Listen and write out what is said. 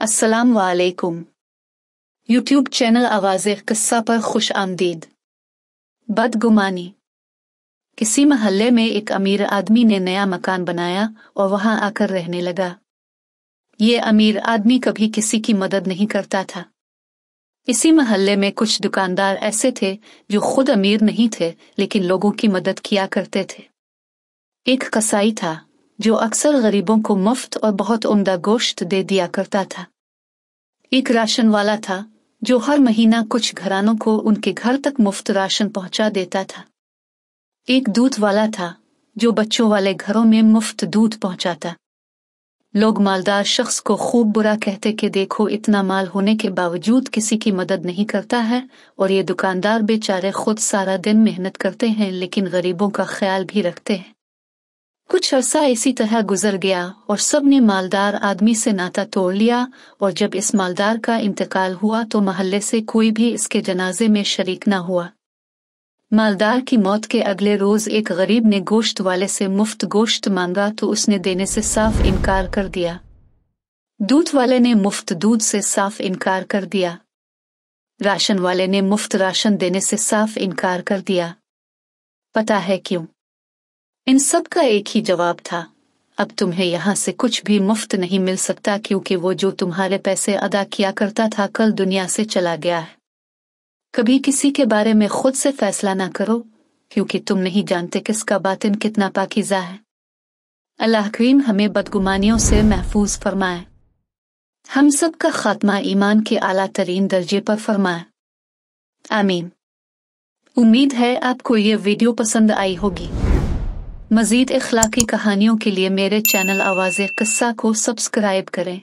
अस्सलाम वालेकुम। YouTube channel आवाज़े क़िस्सा पर खुश आमदीद। बदगुमानी। किसी महल्ले में एक अमीर आदमी ने नया मकान बनाया और वहां आकर रहने लगा। ये अमीर आदमी कभी किसी की मदद नहीं करता था। इसी महल्ले में कुछ दुकानदार ऐसे थे जो खुद अमीर नहीं थे लेकिन लोगों की मदद किया करते थे। एक कसाई था जो अक्सर गरीबों को मुफ्त और बहुत उम्दा गोश्त दे दिया करता था। एक राशन वाला था जो हर महीना कुछ घरानों को उनके घर तक मुफ्त राशन पहुंचा देता था। एक दूध वाला था जो बच्चों वाले घरों में मुफ्त दूध पहुंचाता। लोग मालदार शख्स को खूब बुरा कहते कि देखो, इतना माल होने के बावजूद किसी की मदद नहीं करता है, और ये दुकानदार बेचारे खुद सारा दिन मेहनत करते हैं लेकिन गरीबों का ख्याल भी रखते हैं। कुछ अरसा इसी तरह गुजर गया और सब ने मालदार आदमी से नाता तोड़ लिया, और जब इस मालदार का इंतकाल हुआ तो महल्ले से कोई भी इसके जनाजे में शरीक न हुआ। मालदार की मौत के अगले रोज एक गरीब ने गोश्त वाले से मुफ्त गोश्त मांगा तो उसने देने से साफ इनकार कर दिया। दूध वाले ने मुफ्त दूध से साफ इनकार कर दिया। राशन वाले ने मुफ्त राशन देने से साफ इनकार कर दिया। पता है क्यों? इन सब का एक ही जवाब था, अब तुम्हें यहाँ से कुछ भी मुफ्त नहीं मिल सकता, क्योंकि वो जो तुम्हारे पैसे अदा किया करता था कल दुनिया से चला गया है। कभी किसी के बारे में खुद से फैसला ना करो, क्योंकि तुम नहीं जानते किसका बातिन कितना पाकीज़ा है। अल्लाह करीम हमें बदगुमानियों से महफूज फरमाए। हम सब का खात्मा ईमान के आला तरीन दर्जे पर फरमाए, आमीन। उम्मीद है आपको ये वीडियो पसंद आई होगी। मज़ीद इखलाकी कहानियों के लिए मेरे चैनल आवाज़े क़िस्सा को सब्सक्राइब करें।